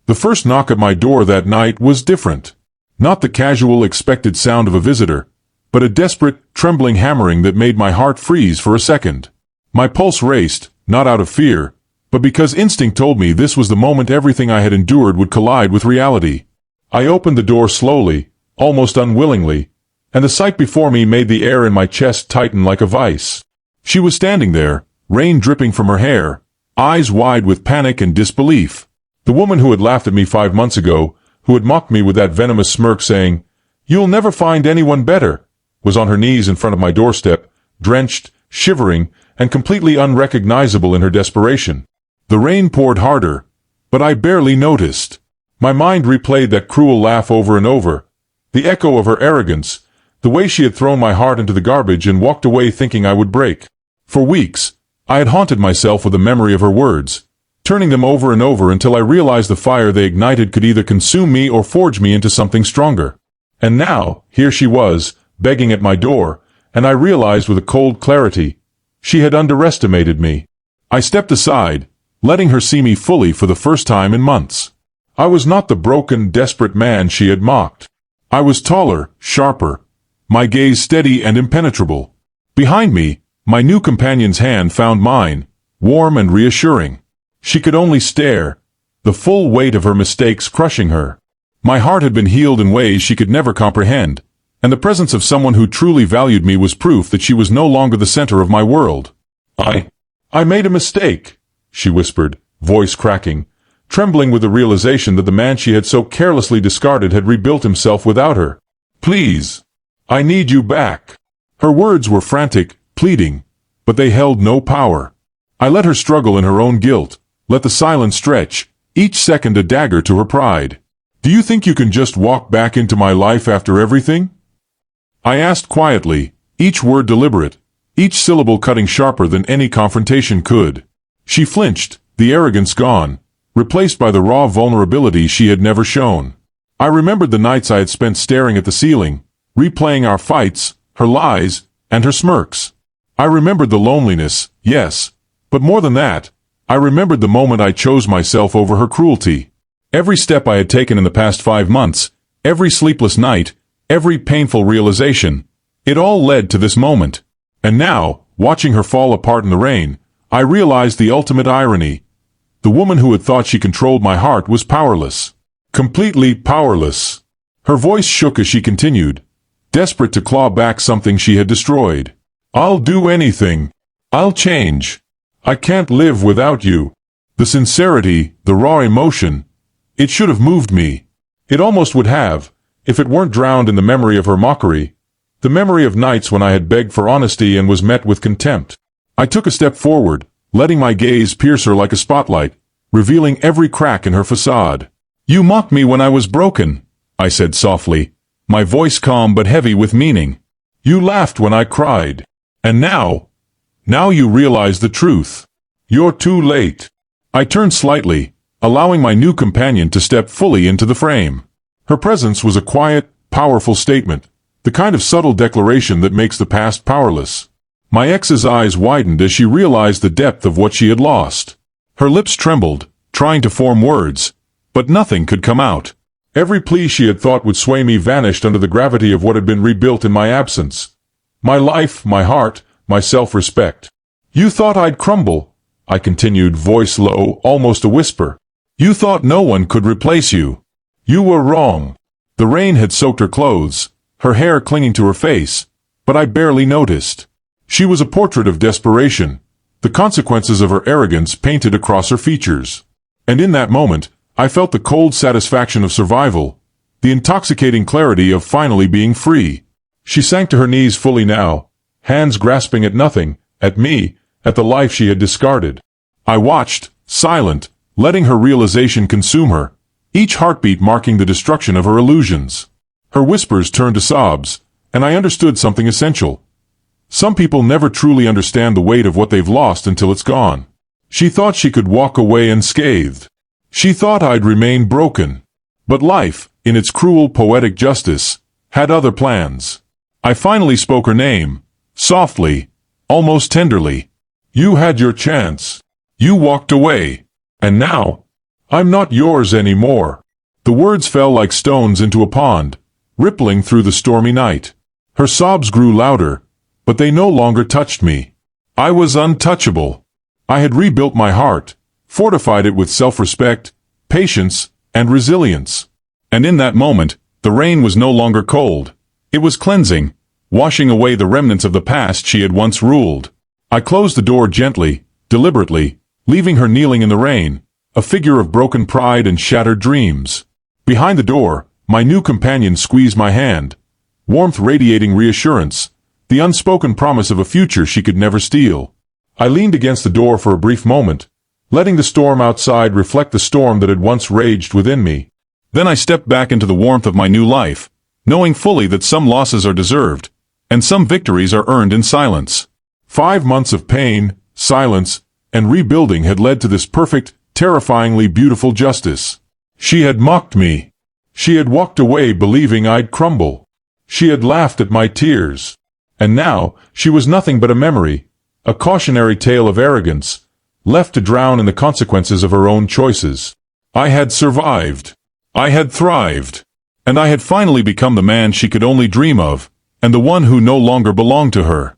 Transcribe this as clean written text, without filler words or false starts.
The first knock at my door that night was different. Not the casual, expected sound of a visitor, but a desperate, trembling hammering that made my heart freeze for a second. My pulse raced, not out of fear, but because instinct told me this was the moment everything I had endured would collide with reality. I opened the door slowly, almost unwillingly, and the sight before me made the air in my chest tighten like a vice. She was standing there, rain dripping from her hair, eyes wide with panic and disbelief. The woman who had laughed at me 5 months ago, who had mocked me with that venomous smirk saying, "You'll never find anyone better," was on her knees in front of my doorstep, drenched, shivering, and completely unrecognizable in her desperation. The rain poured harder, but I barely noticed. My mind replayed that cruel laugh over and over, the echo of her arrogance, the way she had thrown my heart into the garbage and walked away thinking I would break. For weeks, I had haunted myself with the memory of her words, turning them over and over until I realized the fire they ignited could either consume me or forge me into something stronger. And now, here she was, begging at my door, and I realized with a cold clarity, she had underestimated me. I stepped aside, letting her see me fully for the first time in months. I was not the broken, desperate man she had mocked. I was taller, sharper, my gaze steady and impenetrable. Behind me, my new companion's hand found mine, warm and reassuring. She could only stare, the full weight of her mistakes crushing her. My heart had been healed in ways she could never comprehend, and the presence of someone who truly valued me was proof that she was no longer the center of my world. I made a mistake," she whispered, voice cracking, trembling with the realization that the man she had so carelessly discarded had rebuilt himself without her. "Please, I need you back." Her words were frantic, pleading, but they held no power. I let her struggle in her own guilt, let the silence stretch, each second a dagger to her pride. "Do you think you can just walk back into my life after everything?" I asked quietly, each word deliberate, each syllable cutting sharper than any confrontation could. She flinched, the arrogance gone, replaced by the raw vulnerability she had never shown. I remembered the nights I had spent staring at the ceiling, replaying our fights, her lies, and her smirks. I remembered the loneliness, yes, but more than that, I remembered the moment I chose myself over her cruelty. Every step I had taken in the past 5 months, every sleepless night, every painful realization, it all led to this moment. And now, watching her fall apart in the rain, I realized the ultimate irony. The woman who had thought she controlled my heart was powerless. Completely powerless. Her voice shook as she continued, desperate to claw back something she had destroyed. "I'll do anything. I'll change. I can't live without you." The sincerity, the raw emotion, it should have moved me. It almost would have, if it weren't drowned in the memory of her mockery, the memory of nights when I had begged for honesty and was met with contempt. I took a step forward, letting my gaze pierce her like a spotlight, revealing every crack in her facade. "You mocked me when I was broken," I said softly, my voice calm but heavy with meaning. "You laughed when I cried. And now you realize the truth. You're too late." I turned slightly, allowing my new companion to step fully into the frame. Her presence was a quiet, powerful statement, the kind of subtle declaration that makes the past powerless. My ex's eyes widened as she realized the depth of what she had lost. Her lips trembled, trying to form words, but nothing could come out. Every plea she had thought would sway me vanished under the gravity of what had been rebuilt in my absence. My life, my heart, my self-respect. "You thought I'd crumble," I continued, voice low, almost a whisper. "You thought no one could replace you. You were wrong." The rain had soaked her clothes, her hair clinging to her face, but I barely noticed. She was a portrait of desperation, the consequences of her arrogance painted across her features. And in that moment, I felt the cold satisfaction of survival, the intoxicating clarity of finally being free. She sank to her knees fully now, hands grasping at nothing, at me, at the life she had discarded. I watched, silent, letting her realization consume her, each heartbeat marking the destruction of her illusions. Her whispers turned to sobs, and I understood something essential. Some people never truly understand the weight of what they've lost until it's gone. She thought she could walk away unscathed. She thought I'd remain broken. But life, in its cruel poetic justice, had other plans. I finally spoke her name, softly, almost tenderly. "You had your chance. You walked away. And now, I'm not yours anymore." The words fell like stones into a pond, rippling through the stormy night. Her sobs grew louder, but they no longer touched me. I was untouchable. I had rebuilt my heart, fortified it with self-respect, patience, and resilience. And in that moment, the rain was no longer cold. It was cleansing, washing away the remnants of the past she had once ruled. I closed the door gently, deliberately, leaving her kneeling in the rain, a figure of broken pride and shattered dreams. Behind the door, my new companion squeezed my hand, warmth radiating reassurance, the unspoken promise of a future she could never steal. I leaned against the door for a brief moment, letting the storm outside reflect the storm that had once raged within me. Then I stepped back into the warmth of my new life, knowing fully that some losses are deserved, and some victories are earned in silence. 5 months of pain, silence, and rebuilding had led to this perfect, terrifyingly beautiful justice. She had mocked me. She had walked away believing I'd crumble. She had laughed at my tears. And now, she was nothing but a memory, a cautionary tale of arrogance, left to drown in the consequences of her own choices. I had survived. I had thrived. And I had finally become the man she could only dream of, and the one who no longer belonged to her.